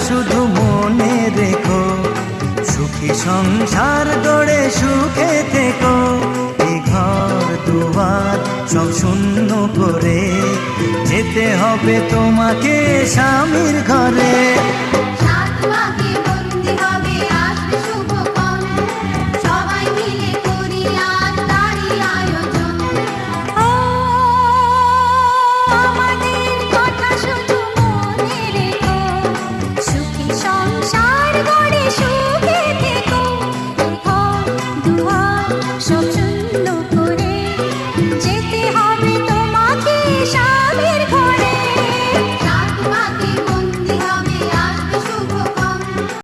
শুধু মনে রেখো, সুখী সংসার গড়ে সুখে থেকো। এই ঘর দুয়ার সব শূন্য করে যেতে হবে তোমাকে স্বামীর ঘরে।